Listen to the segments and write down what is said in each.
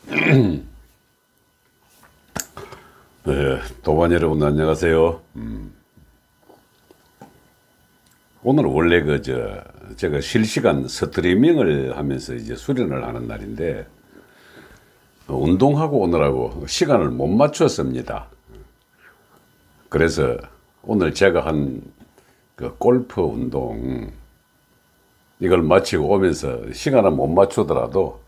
네, 도반 여러분 안녕하세요. 오늘 원래 제가 실시간 스트리밍을 하면서 이제 수련을 하는 날인데 운동하고 오느라고 시간을 못 맞췄습니다. 그래서 오늘 제가 한 그 골프 운동 이걸 마치고 오면서 시간을 못 맞추더라도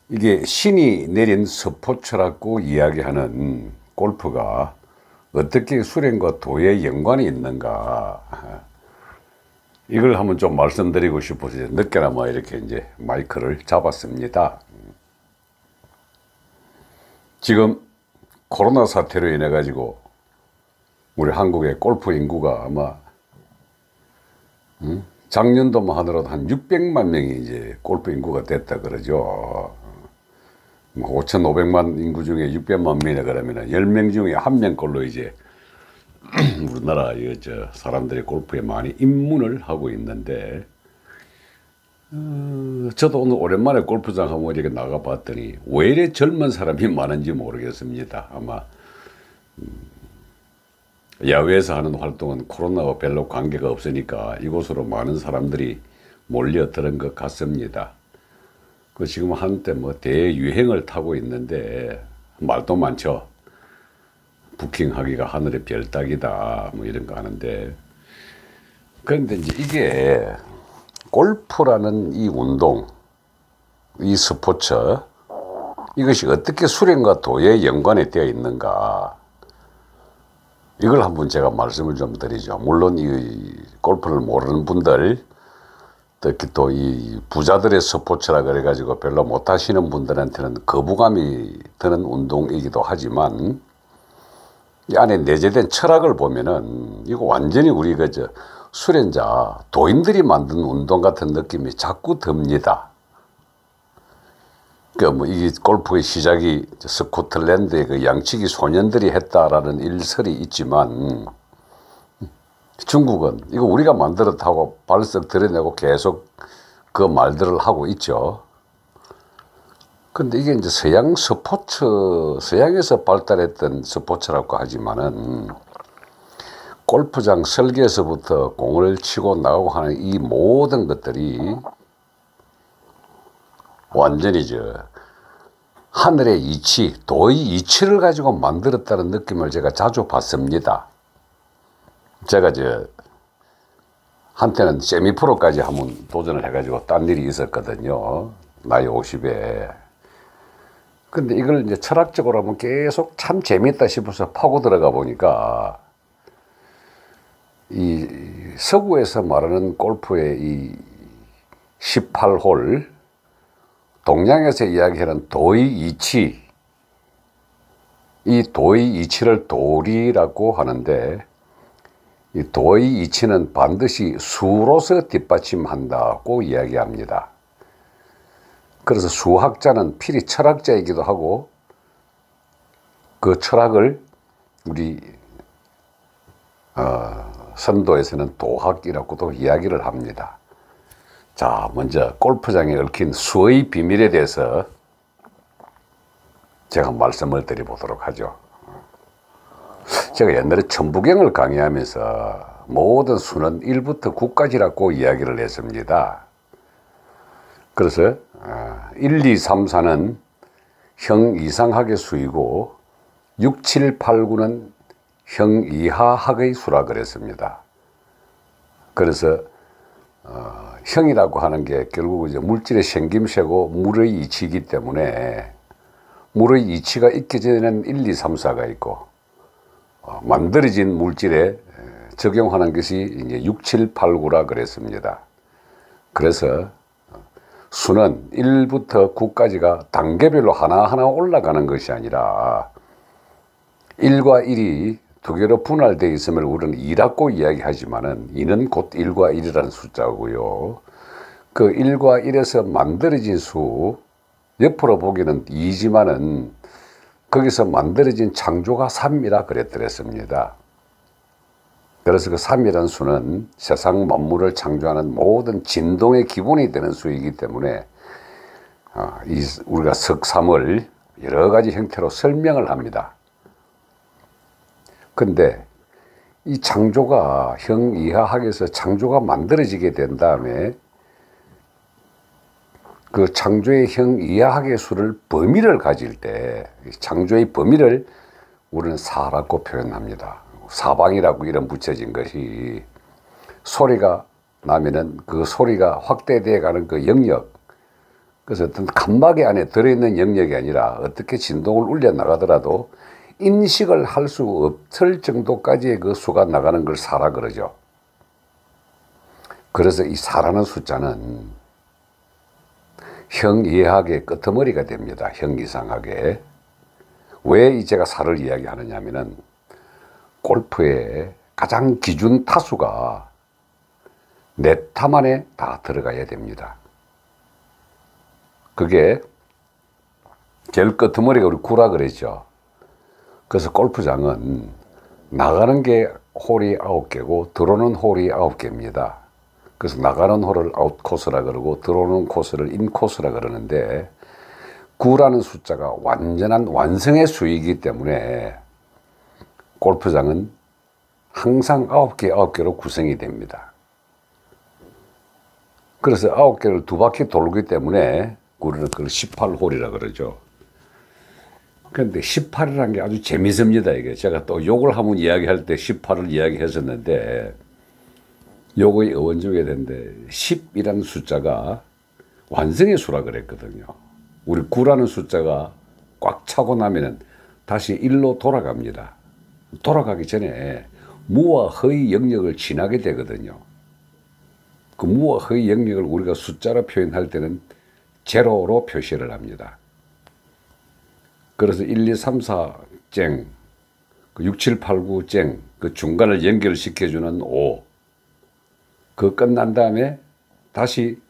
이게 신이 내린 스포츠라고 이야기하는 골프가 어떻게 수련과 도의 연관이 있는가, 이걸 한번 좀 말씀드리고 싶어서 늦게나마 이렇게 이제 마이크를 잡았습니다. 지금 코로나 사태로 인해 가지고 우리 한국의 골프 인구가 아마 작년도만 하더라도 한 600만 명이 이제 골프 인구가 됐다 그러죠. 5,500만 인구 중에 600만 명이나 그러면 10명 중에 1명꼴로 이제 우리나라 사람들이 골프에 많이 입문을 하고 있는데, 저도 오늘 오랜만에 골프장 한번 이렇게 나가 봤더니 왜 이래 젊은 사람이 많은지 모르겠습니다. 아마 야외에서 하는 활동은 코로나와 별로 관계가 없으니까 이곳으로 많은 사람들이 몰려드는 것 같습니다. 지금 한때 대유행을 타고 있는데 말도 많죠. 부킹하기가 하늘의 별 따기다 이런 거 하는데, 그런데 이제 이게 골프라는 이 운동, 이 스포츠, 이것이 어떻게 수련과 도에 연관이 되어 있는가, 이걸 한번 제가 말씀을 좀 드리죠. 물론 이 골프를 모르는 분들, 특히 또 이 부자들의 스포츠라 그래가지고 별로 못하시는 분들한테는 거부감이 드는 운동이기도 하지만, 이 안에 내재된 철학을 보면은 이거 완전히 우리 수련자, 도인들이 만든 운동 같은 느낌이 자꾸 듭니다. 이 골프의 시작이 스코틀랜드의 그 양치기 소년들이 했다라는 일설이 있지만, 중국은 이거 우리가 만들었다고 발석 드러내고 계속 그 말들을 하고 있죠. 근데 이게 이제 서양 스포츠, 서양에서 발달했던 스포츠라고 하지만은 골프장 설계에서부터 공을 치고 나가고 하는 이 모든 것들이 완전히 하늘의 이치, 도의 이치를 가지고 만들었다는 느낌을 제가 자주 받습니다. 제가 한때는 세미프로까지 한번 도전을 해가지고 딴 일이 있었거든요. 나이 50에. 근데 이걸 이제 철학적으로 하면 계속 참 재밌다 싶어서 파고 들어가 보니까, 이 서구에서 말하는 골프의 이 18홀, 동양에서 이야기하는 도의 이치, 이 도의 이치를 도리라고 하는데, 이 도의 이치는 반드시 수로서 뒷받침한다고 이야기합니다. 그래서 수학자는 필히 철학자이기도 하고, 그 철학을 우리 선도에서는 도학이라고도 이야기를 합니다. 자, 먼저 골프장에 얽힌 수의 비밀에 대해서 제가 말씀을 드려보도록 하죠. 제가 옛날에 천부경을 강의하면서 모든 수는 1부터 9까지라고 이야기를 했습니다. 그래서 1, 2, 3, 4는 형 이상학의 수이고 6, 7, 8, 9는 형 이하학의 수라 그랬습니다. 그래서 형이라고 하는 게 결국 이제 물질의 생김새고 물의 이치이기 때문에, 물의 이치가 있기 전에는 1, 2, 3, 4가 있고, 만들어진 물질에 적용하는 것이 이제 6, 7, 8, 9라 그랬습니다. 그래서 수는 1부터 9까지가 단계별로 하나하나 올라가는 것이 아니라 1과 1이 두 개로 분할되어 있음을 우리는 2라고 이야기하지만은 2는 곧 1과 1이라는 숫자고요. 그 1과 1에서 만들어진 수, 옆으로 보기는 2지만은 거기서 만들어진 창조가 3이라 그랬더랬습니다. 그래서 그 3이라는 수는 세상 만물을 창조하는 모든 진동의 기본이 되는 수이기 때문에 우리가 석삼을 여러 가지 형태로 설명을 합니다. 근데 이 창조가 형이하학에서 창조가 만들어지게 된 다음에 그 창조의 형이하학의 수를 범위를 가질 때 창조의 범위를 우리는 사라고 표현합니다. 사방이라고 이름 붙여진 것이 소리가 나면은 그 소리가 확대되어 가는 그 영역, 그래서 어떤 칸막이 안에 들어있는 영역이 아니라 어떻게 진동을 울려 나가더라도 인식을 할 수 없을 정도까지의 그 수가 나가는 걸 사라 그러죠. 그래서 이 사라는 숫자는 형이하학의 끄트머리가 됩니다. 형이상학의. 왜 제가 사를 이야기하느냐 하면은 골프의 가장 기준 타수가 네 탐 안에 다 들어가야 됩니다. 그게 제일 끄트머리가 우리 구라 그랬죠. 그래서 골프장은 나가는 게 홀이 9개고 들어오는 홀이 9개입니다. 그래서 나가는 홀을 아웃 코스라 그러고 들어오는 코스를 인 코스라 그러는데 9라는 숫자가 완전한 완성의 수이기 때문에 골프장은 항상 9개로 구성이 됩니다. 그래서 9개를 두 바퀴 돌기 때문에 우리는 그걸 18홀이라 그러죠. 그런데 18이라는 게 아주 재밌습니다. 이게 제가 또 욕을 한번 이야기할 때 18을 이야기했었는데 요거의 어원중에 되는데 10이라는 숫자가 완성의 수라 그랬거든요. 우리 9라는 숫자가 꽉 차고 나면은 다시 1로 돌아갑니다. 돌아가기 전에 무와 허의 영역을 지나게 되거든요. 그 무와 허의 영역을 우리가 숫자로 표현할 때는 제로로 표시를 합니다. 그래서 1, 2, 3, 4 쨍, 6, 7, 8, 9 쨍, 그 중간을 연결시켜주는 5. 그 끝난 다음에 다시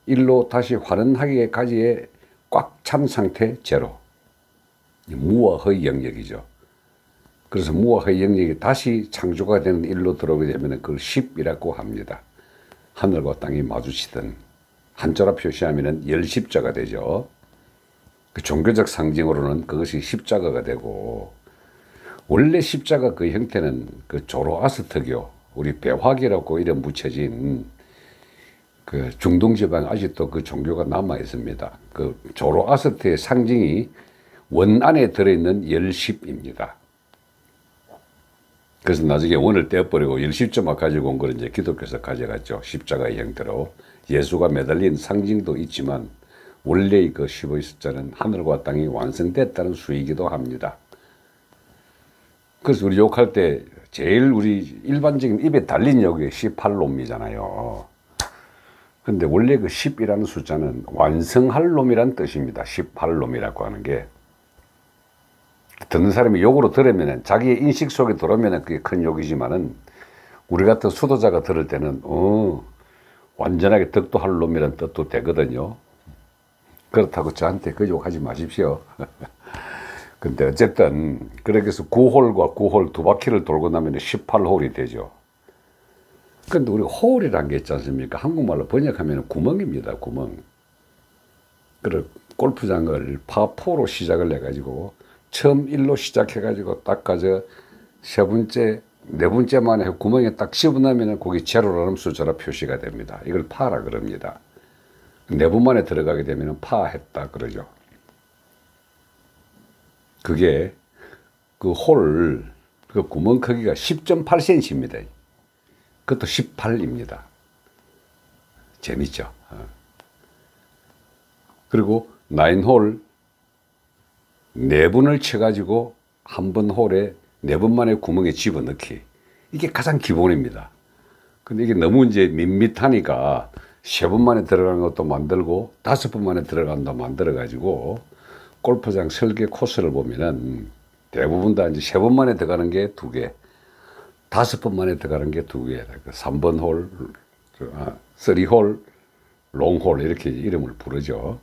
1로 다시 환원하기까지의 꽉 찬 상태 제로. 무와 허의 영역이죠. 그래서 무와 허의 영역이 다시 창조가 되는 1로 들어오게 되면 그걸 10이라고 합니다. 하늘과 땅이 마주치던 한자로 표시하면 열십자가 되죠. 그 종교적 상징으로는 그것이 십자가가 되고, 원래 십자가 그 형태는 그 조로아스터교, 우리 배화기라고 이름 붙여진 그 중동 지방에 아직도 그 종교가 남아 있습니다. 그 조로아스터의 상징이 원 안에 들어있는 열십입니다. 그래서 나중에 원을 떼어버리고 열십자만 가지고 온 걸 이제 기독교에서 가져갔죠. 십자가의 형태로. 예수가 매달린 상징도 있지만 원래의 그 10의 숫자는 하늘과 땅이 완성됐다는 수이기도 합니다. 그래서 우리 욕할 때 제일 우리 일반적인 입에 달린 욕이 18놈이잖아요. 근데 원래 그 10이라는 숫자는 완성할 놈이란 뜻입니다. 18놈이라고 하는 게. 듣는 사람이 욕으로 들으면 자기의 인식 속에 들어오면 그게 큰 욕이지만은 우리 같은 수도자가 들을 때는 완전하게 덕도 할 놈이란 뜻도 되거든요. 그렇다고 저한테 그 욕하지 마십시오. 근데 어쨌든 그렇게 해서 9홀과 9홀 두 바퀴를 돌고 나면 18홀이 되죠. 근데 우리 홀이란 게 있지 않습니까? 한국말로 번역하면 구멍입니다. 구멍. 그리고 골프장을 파4로 시작을 해가지고 처음 1로 시작해가지고 딱 가서 세 번째, 네 번째 만에 구멍에 딱 씹어나면 거기 제로라는 숫자로 표시가 됩니다. 이걸 파라 그럽니다. 네 번 만에 들어가게 되면 파했다 그러죠. 그게 그 홀, 그 구멍 크기가 10.8cm입니다. 그것도 18입니다. 재밌죠? 그리고 9홀, 네 번을 쳐가지고 한 번 홀에 네 번 만에 구멍에 집어넣기. 이게 가장 기본입니다. 근데 이게 너무 이제 밋밋하니까 세 번 만에 들어가는 것도 만들고 5번 만에 들어간다 만들어가지고 골프장 설계 코스를 보면은 대부분 다 이제 세 번 만에 들어가는 게 2개, 5번 만에 들어가는 게 2개, 3번 홀, 3홀, 롱홀 이렇게 이름을 부르죠.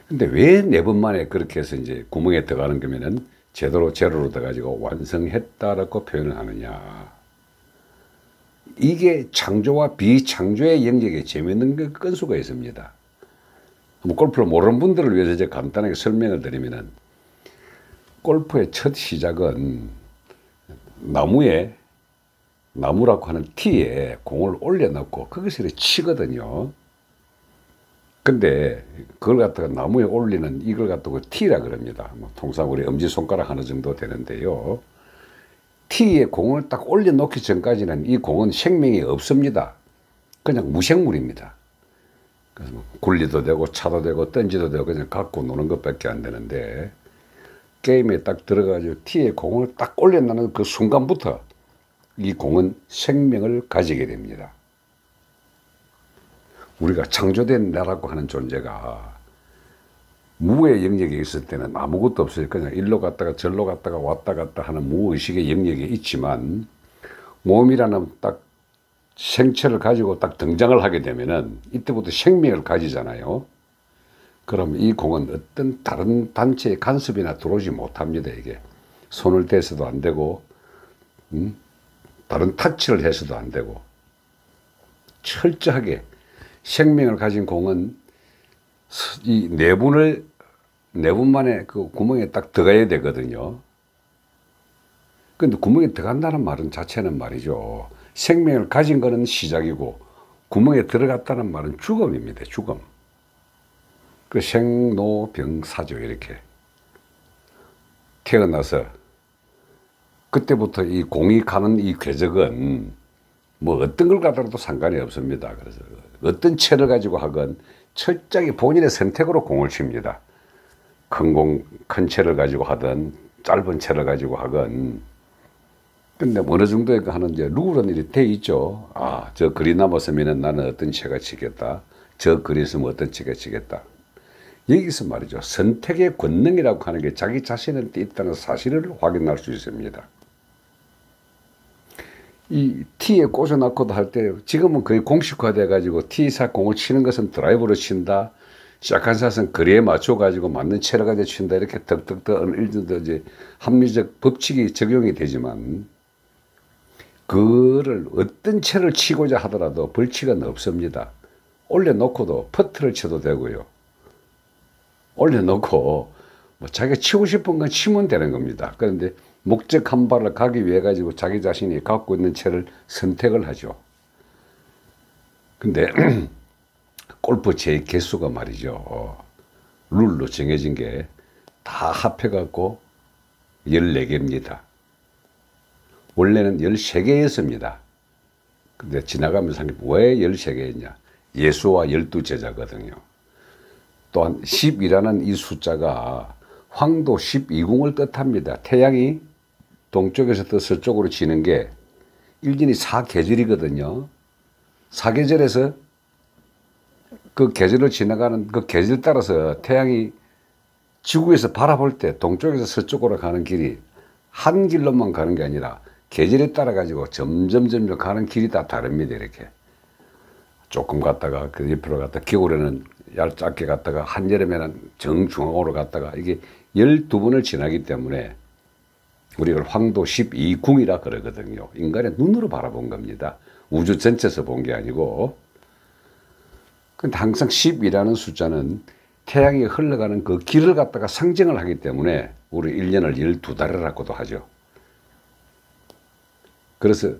근데 왜 네 번 만에 그렇게 해서 이제 구멍에 들어가는 거면은 제대로 제로로 들어가지고 완성했다라고 표현을 하느냐. 이게 창조와 비창조의 영역에 재미있는 건수가 있습니다. 뭐 골프를 모르는 분들을 위해서 이제 간단하게 설명을 드리면은, 골프의 첫 시작은 나무라고 하는 티에 공을 올려놓고 그것을 치거든요. 근데 그걸 갖다가 나무에 올리는 이걸 갖다가 티라 그럽니다. 뭐 통상 우리 엄지손가락 하나 정도 되는데요. 티에 공을 딱 올려놓기 전까지는 이 공은 생명이 없습니다. 그냥 무생물입니다. 그래서 뭐 굴리도 되고 차도 되고 던지도 되고 그냥 갖고 노는 것밖에 안 되는데, 게임에 딱 들어가지고 티에 공을 딱 올려놓는 그 순간부터 이 공은 생명을 가지게 됩니다. 우리가 창조된 나라고 하는 존재가 무의 영역에 있을 때는 아무것도 없어요. 그냥 일로 갔다가 절로 갔다가 왔다 갔다 하는 무의식의 영역에 있지만, 몸이라는 딱 생체를 가지고 딱 등장을 하게 되면은 이때부터 생명을 가지잖아요. 그럼 이 공은 어떤 다른 단체의 간섭이나 들어오지 못합니다. 이게 손을 대서도 안 되고, 다른 터치를 해서도 안 되고, 철저하게 생명을 가진 공은 이 내분만에 그 구멍에 딱 들어가야 되거든요. 근데 구멍에 들어간다는 말은 자체는 말이죠, 생명을 가진 거는 시작이고 구멍에 들어갔다는 말은 죽음입니다. 죽음. 그 생로병사죠. 이렇게 태어나서 그때부터 이 공이 가는 이 궤적은 뭐 어떤 걸 가더라도 상관이 없습니다. 그래서 어떤 채를 가지고 하건 철저하게 본인의 선택으로 공을 칩니다. 큰 채를 가지고 하든 짧은 채를 가지고 하건. 근데 어느 정도에 하는 이제 룰은 이렇게 돼 있죠. 아, 저 글이 남았으면 나는 어떤 채가 치겠다. 저 글이 있으면 어떤 채가 치겠다. 여기서 말이죠, 선택의 권능이라고 하는 게 자기 자신한테 있다는 사실을 확인할 수 있습니다. 이 티에 꽂아놓고도 할 때 지금은 거의 공식화돼 가지고 티샷 공을 치는 것은 드라이버로 친다, 시작한 샷은 거리에 맞춰 가지고 맞는 채를 가지고 친다, 이렇게 덕덕덕 어느 정도 이제 합리적 법칙이 적용이 되지만, 그를 어떤 채를 치고자 하더라도 벌칙은 없습니다. 올려놓고도 퍼트를 쳐도 되고요, 올려놓고 뭐 자기가 치고 싶은 건 치면 되는 겁니다. 그런데 목적 한 발을 가기 위해 가지고 자기 자신이 갖고 있는 채를 선택을 하죠. 근데 골프 제 개수가 말이죠, 룰로 정해진 게 다 합해 갖고 14개입니다. 원래는 13개였습니다. 근데 지나가면서 왜 13개였냐? 예수와 12제자거든요. 또한 10이라는 이 숫자가 황도 12궁을 뜻합니다. 태양이 동쪽에서 또 서쪽으로 지는 게 일진이 4계절이거든요. 4계절에서 그 계절을 지나가는 그 계절 따라서 태양이 지구에서 바라볼 때 동쪽에서 서쪽으로 가는 길이 한 길로만 가는 게 아니라 계절에 따라 가지고 점점 가는 길이 다 다릅니다. 이렇게 조금 갔다가 그 옆으로 갔다가, 겨울에는 얇게 갔다가 한여름에는 정중앙으로 갔다가, 이게 12번을 지나기 때문에 우리가 황도 12궁이라 그러거든요. 인간의 눈으로 바라본 겁니다. 우주 전체에서 본 게 아니고. 근데 항상 10이라는 숫자는 태양이 흘러가는 그 길을 갖다가 상징을 하기 때문에 우리 1년을 12달이라고도 하죠. 그래서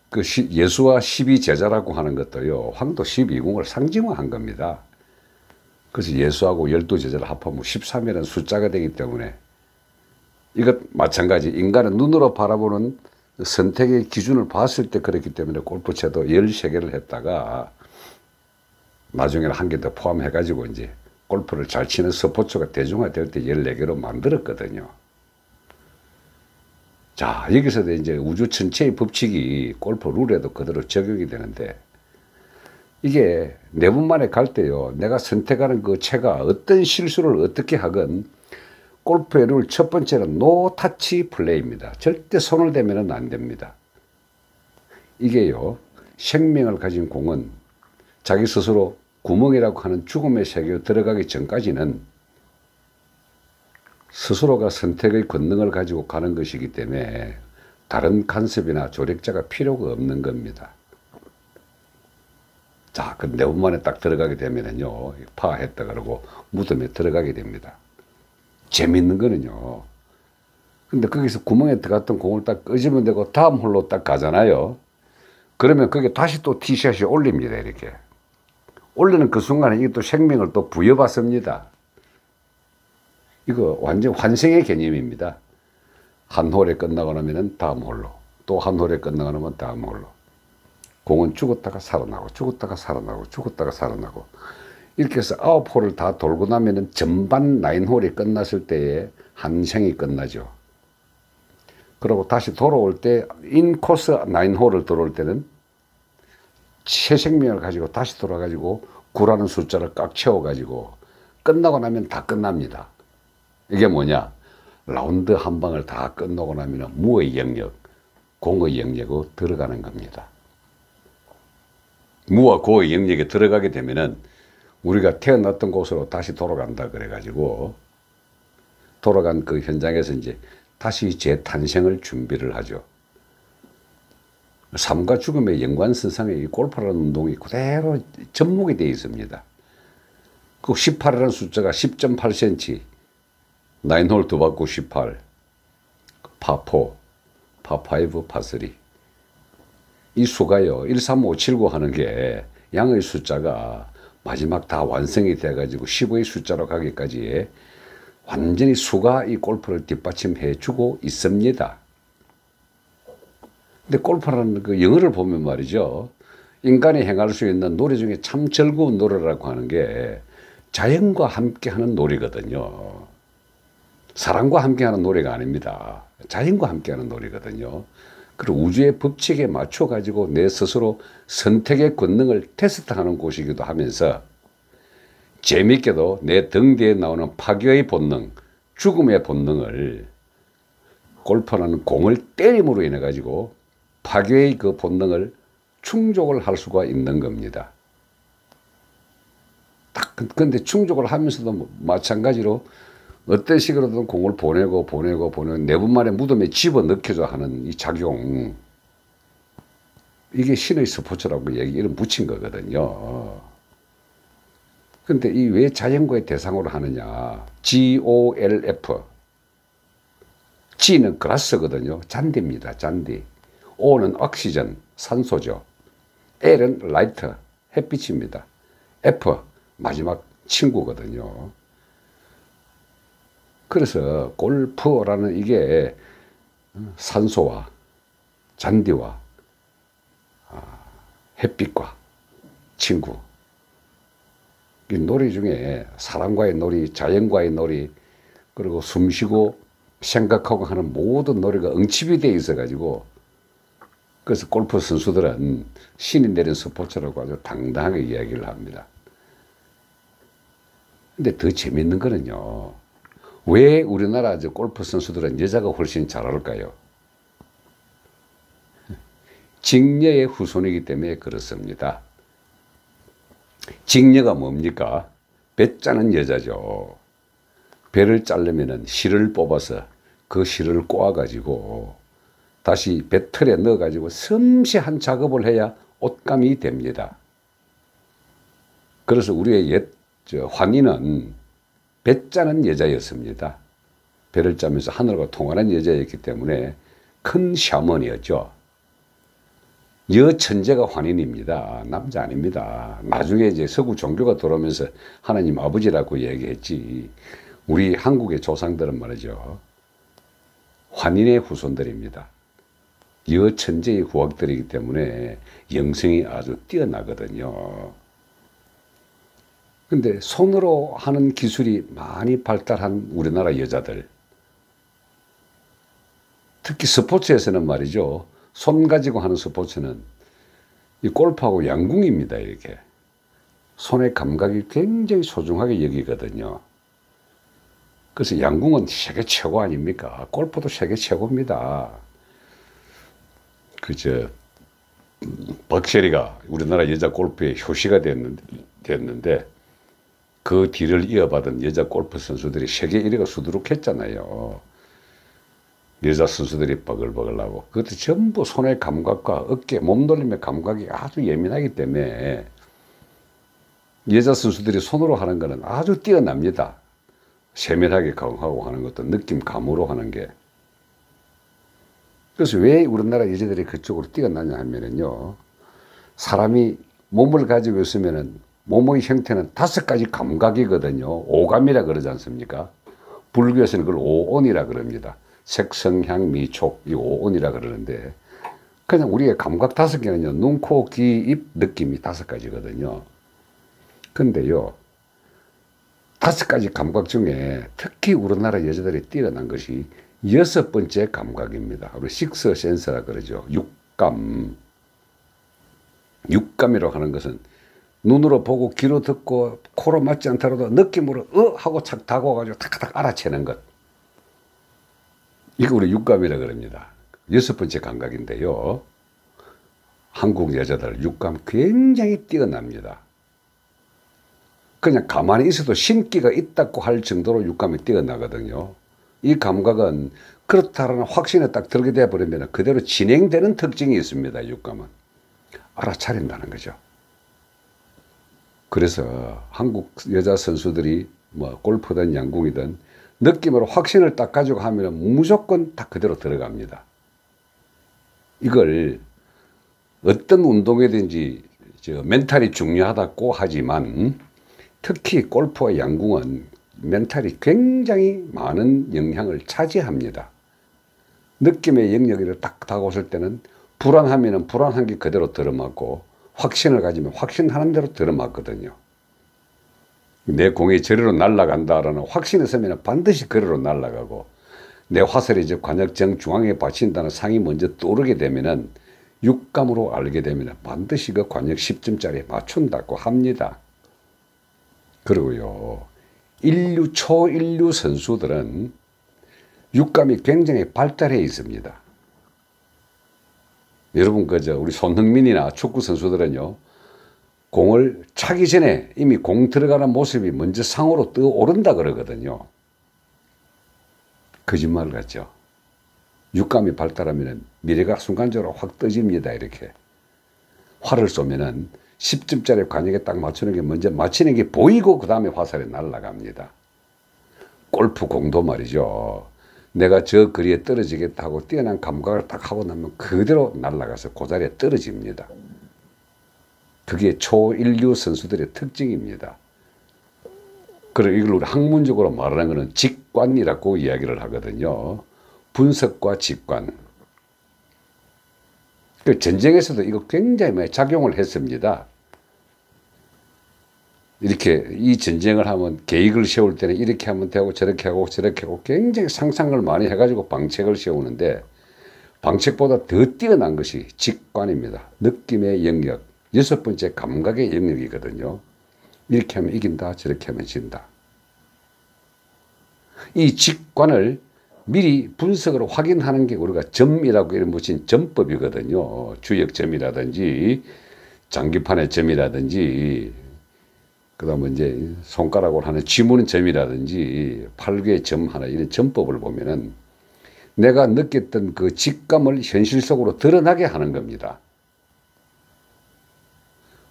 그 예수와 12제자라고 하는 것도요, 황도 12궁을 상징화한 겁니다. 그래서 예수하고 12제자를 합하면 13이라는 숫자가 되기 때문에, 이것 마찬가지 인간은 눈으로 바라보는 선택의 기준을 봤을 때 그렇기 때문에 골프채도 13개를 했다가 나중에는 한 개 더 포함해 가지고 이제 골프를 잘 치는 스포츠가 대중화될 때 14개로 만들었거든요. 자, 여기서도 이제 우주 전체의 법칙이 골프 룰에도 그대로 적용이 되는데, 이게 내분만에 갈 때요, 내가 선택하는 그 채가 어떤 실수를 어떻게 하건 골프의 룰 첫 번째는 노 타치 플레이입니다. 절대 손을 대면 안 됩니다. 이게요, 생명을 가진 공은 자기 스스로 구멍이라고 하는 죽음의 세계에 들어가기 전까지는 스스로가 선택의 권능을 가지고 가는 것이기 때문에 다른 간섭이나 조력자가 필요가 없는 겁니다. 자, 그 4분 만에 딱 들어가게 되면은요, 파했다 그러고 무덤에 들어가게 됩니다. 재밌는 거는요. 근데 거기서 구멍에 들어갔던 공을 딱 끄집어내고 되고 다음 홀로 딱 가잖아요. 그러면 그게 다시 또 티샷이 올립니다. 이렇게. 올리는 그 순간에 이게 또 생명을 또 부여받습니다. 이거 완전 환생의 개념입니다. 한 홀에 끝나고 나면 다음 홀로, 또 한 홀에 끝나고 나면 다음 홀로. 공은 죽었다가 살아나고 죽었다가 살아나고 죽었다가 살아나고 이렇게 해서 9홀을 다 돌고 나면은 전반 9홀이 끝났을 때에 한 생이 끝나죠. 그리고 다시 돌아올 때 인코스 9홀을 돌아올 때는 새 생명을 가지고 다시 돌아가지고 9라는 숫자를 꽉 채워가지고 끝나고 나면 다 끝납니다. 이게 뭐냐? 라운드 한 방을 다 끝나고 나면 무의 영역, 공의 영역으로 들어가는 겁니다. 무와 고의 영역에 들어가게 되면은 우리가 태어났던 곳으로 다시 돌아간다 그래가지고 돌아간 그 현장에서 이제 다시 재탄생을 준비를 하죠. 삶과 죽음의 연관선상에 이 골프라는 운동이 그대로 접목이 되어 있습니다. 그 18이라는 숫자가 10.8cm, 9홀 2바퀴 18, 파4, 파5, 파3. 이 수가요, 1, 3, 5, 7, 9 하는 게 양의 숫자가 마지막 다 완성이 돼가지고 15의 숫자로 가기까지 완전히 수가 이 골프를 뒷받침해 주고 있습니다. 근데 골프라는 그 영어를 보면 말이죠. 인간이 행할 수 있는 노래 중에 참 즐거운 노래라고 하는 게 자연과 함께 하는 노래거든요. 사람과 함께 하는 노래가 아닙니다. 자연과 함께 하는 노래거든요. 그리고 우주의 법칙에 맞춰 가지고 내 스스로 선택의 권능을 테스트하는 곳이기도 하면서 재밌게도 내 등 뒤에 나오는 파괴의 본능, 죽음의 본능을 골프라는 공을 때림으로 인해 가지고 파괴의 그 본능을 충족을 할 수가 있는 겁니다. 근데 충족을 하면서도 마찬가지로 어떤 식으로든 공을 보내고 4분 만에 무덤에 집어넣혀줘 하는 이 작용, 이게 신의 스포츠라고 얘기를 붙인 거거든요. 근데 이 왜 자연과의 대상으로 하느냐? GOLF. G는 glass거든요. 잔디입니다. 잔디. O는 oxygen, 산소죠. L은 light, 햇빛입니다. F, 마지막 친구거든요. 그래서 골프라는 이게 산소와 잔디와 햇빛과 친구, 이 놀이 중에 사람과의 놀이, 자연과의 놀이, 그리고 숨쉬고 생각하고 하는 모든 놀이가 응집이 되어 있어 가지고, 그래서 골프 선수들은 신이 내린 스포츠라고 아주 당당하게 이야기를 합니다. 근데 더 재밌는 거는요, 왜 우리나라 골프 선수들은 여자가 훨씬 잘할까요? 직녀의 후손이기 때문에 그렇습니다. 직녀가 뭡니까? 배 짜는 여자죠. 배를 자르면은 실을 뽑아서 그 실을 꼬아가지고 다시 배틀에 넣어가지고 섬세한 작업을 해야 옷감이 됩니다. 그래서 우리의 옛 환희는 배 짜는 여자였습니다. 배를 짜면서 하늘과 통하는 여자였기 때문에 큰 샤먼이었죠. 여천재가 환인입니다. 남자 아닙니다. 나중에 이제 서구 종교가 들어오면서 하나님 아버지라고 얘기했지, 우리 한국의 조상들은 말이죠, 환인의 후손들입니다. 여천재의 후학들이기 때문에 영성이 아주 뛰어나거든요. 근데 손으로 하는 기술이 많이 발달한 우리나라 여자들, 특히 스포츠에서는 말이죠, 손 가지고 하는 스포츠는 이 골프하고 양궁입니다. 이렇게 손의 감각이 굉장히 소중하게 여기거든요. 그래서 양궁은 세계 최고 아닙니까? 골프도 세계 최고입니다. 박셰리가 우리나라 여자 골프의 효시가 됐는데 그 뒤를 이어받은 여자 골프 선수들이 세계 1위가 수두룩했잖아요. 여자 선수들이 버글버글 나고, 그것도 전부 손의 감각과 어깨, 몸돌림의 감각이 아주 예민하기 때문에 여자 선수들이 손으로 하는 거는 아주 뛰어납니다. 세밀하게 가공하고 하는 것도 느낌 감으로 하는 게. 그래서 왜 우리나라 여자들이 그쪽으로 뛰어나냐 하면은요, 사람이 몸을 가지고 있으면은 몸의 형태는 5가지 감각이거든요. 오감이라 그러지 않습니까? 불교에서는 그걸 오온이라 그럽니다. 색, 성, 향, 미, 촉, 이 오온이라 그러는데, 그냥 우리의 감각 5개는요, 눈, 코, 귀, 입, 느낌이 5가지거든요. 근데요, 5가지 감각 중에 특히 우리나라 여자들이 뛰어난 것이 6번째 감각입니다. 우리 식스 센서라 그러죠. 육감. 육감이라고 하는 것은 눈으로 보고 귀로 듣고 코로 맞지 않더라도 느낌으로 하고 착 다가와가지고 탁탁 알아채는 것. 이거 우리 육감이라 그럽니다. 6번째 감각인데요. 한국 여자들 육감 굉장히 뛰어납니다. 그냥 가만히 있어도 신기가 있다고 할 정도로 육감이 뛰어나거든요. 이 감각은 그렇다라는 확신에 딱 들게 되어버리면 그대로 진행되는 특징이 있습니다. 육감은. 알아차린다는 거죠. 그래서 한국 여자 선수들이 뭐 골프든 양궁이든 느낌으로 확신을 딱 가지고 하면 무조건 딱 그대로 들어갑니다. 이걸 어떤 운동이든지 멘탈이 중요하다고 하지만 특히 골프와 양궁은 멘탈이 굉장히 많은 영향을 차지합니다. 느낌의 영역을 딱 다가왔을 때는 불안하면 불안한 게 그대로 들어맞고 확신을 가지면 확신하는 대로 들어맞거든요. 내 공이 저리로 날아간다라는 확신이 있으면 반드시 그리로 날아가고 내 화살이 이제 관역정 중앙에 받친다는 상이 먼저 떠오르게 되면은 육감으로 알게 되면 반드시 그 관역 10점짜리에 맞춘다고 합니다. 그리고요, 초인류 선수들은 육감이 굉장히 발달해 있습니다. 여러분, 우리 손흥민이나 축구 선수들은요, 공을 차기 전에 이미 공 들어가는 모습이 먼저 상으로 떠오른다 그러거든요. 거짓말 같죠. 육감이 발달하면 미래가 순간적으로 확 떠집니다. 이렇게. 활을 쏘면은 10점짜리 관역에 딱 맞추는 게 먼저 맞히는 게 보이고 그 다음에 화살이 날아갑니다. 골프 공도 말이죠. 내가 저 거리에 떨어지겠다 하고 뛰어난 감각을 딱 하고 나면 그대로 날아가서 그 자리에 떨어집니다. 그게 초인류 선수들의 특징입니다. 그리고 이걸 우리 학문적으로 말하는 것은 직관이라고 이야기를 하거든요. 분석과 직관. 그 전쟁에서도 이거 굉장히 많이 작용을 했습니다. 이렇게 이 전쟁을 하면 계획을 세울 때는 이렇게 하면 되고 저렇게 하고 저렇게 하고 굉장히 상상을 많이 해가지고 방책을 세우는데 방책보다 더 뛰어난 것이 직관입니다. 느낌의 영역, 6번째 감각의 영역이거든요. 이렇게 하면 이긴다, 저렇게 하면 진다. 이 직관을 미리 분석으로 확인하는 게 우리가 점이라고 이름 붙인 점법이거든요. 주역점이라든지 장기판의 점이라든지 그 다음에 이제 손가락으로 하는 지문점이라든지 팔귀의 점 하나 이런 점법을 보면은 내가 느꼈던 그 직감을 현실 속으로 드러나게 하는 겁니다.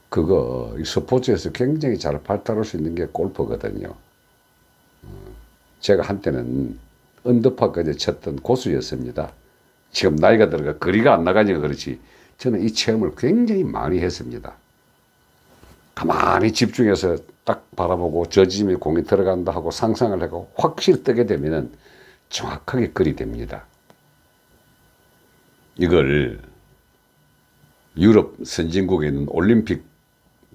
그거 스포츠에서 굉장히 잘 발달할 수 있는 게 골프거든요. 제가 한때는 언더파까지 쳤던 고수였습니다. 지금 나이가 들어가 거리가 안 나가니까 그렇지 저는 이 체험을 굉장히 많이 했습니다. 가만히 집중해서 딱 바라보고 저 지점에 공이 들어간다 하고 상상을 하고 확실히 뜨게 되면 정확하게 거리 됩니다. 이걸 유럽 선진국에 있는 올림픽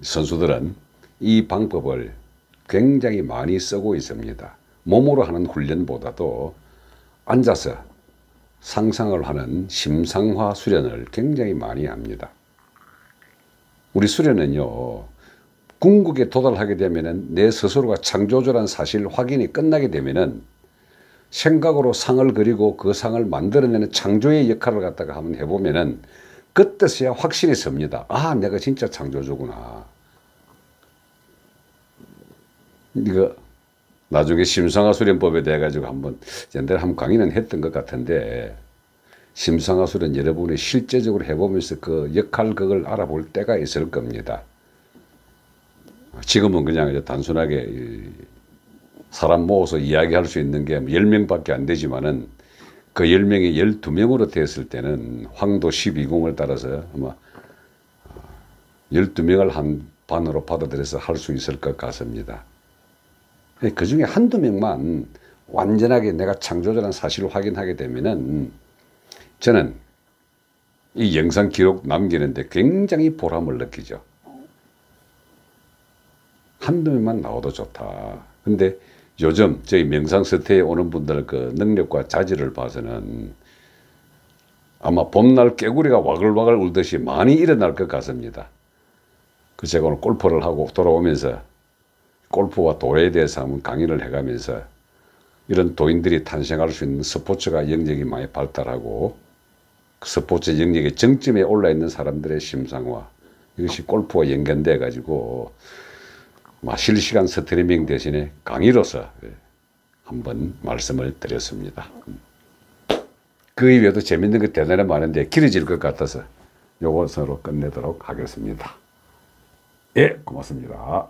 선수들은 이 방법을 굉장히 많이 쓰고 있습니다. 몸으로 하는 훈련보다도 앉아서 상상을 하는 심상화 수련을 굉장히 많이 합니다. 우리 수련은요, 궁극에 도달하게 되면은 내 스스로가 창조주라는 사실 확인이 끝나게 되면은 생각으로 상을 그리고 그 상을 만들어내는 창조의 역할을 갖다가 한번 해보면은 그때서야 확신이 섭니다. 아, 내가 진짜 창조주구나. 이거 나중에 심상화 수련법에 대해 가지고 옛날에 한번 강의는 했던 것 같은데 심상화 수련 여러분이 실제적으로 해보면서 그 역할극을 알아볼 때가 있을 겁니다. 지금은 그냥 이제 단순하게 사람 모아서 이야기할 수 있는 게 10명밖에 안 되지만은 그 10명이 12명으로 되었을 때는 황도 12궁을 따라서 아마 12명을 한 반으로 받아들여서 할 수 있을 것 같습니다. 그 중에 한두 명만 완전하게 내가 창조자라는 사실을 확인하게 되면은 저는 이 영상 기록 남기는데 굉장히 보람을 느끼죠. 한두 명만 나와도 좋다. 근데 요즘 저희 명상서태에 오는 분들 그 능력과 자질을 봐서는 아마 봄날 깨구리가 와글와글 울듯이 많이 일어날 것 같습니다. 그 제가 오늘 골프를 하고 돌아오면서 골프와 도에 대해서 한번 강의를 해가면서 이런 도인들이 탄생할 수 있는 스포츠가 영역이 많이 발달하고 그 스포츠 영역의 정점에 올라 있는 사람들의 심상화, 이것이 골프와 연관돼 가지고 실시간 스트리밍 대신에 강의로서 한번 말씀을 드렸습니다. 그 이외에도 재밌는 거 대단히 많은데 길어질 것 같아서 요것으로 끝내도록 하겠습니다. 예, 고맙습니다.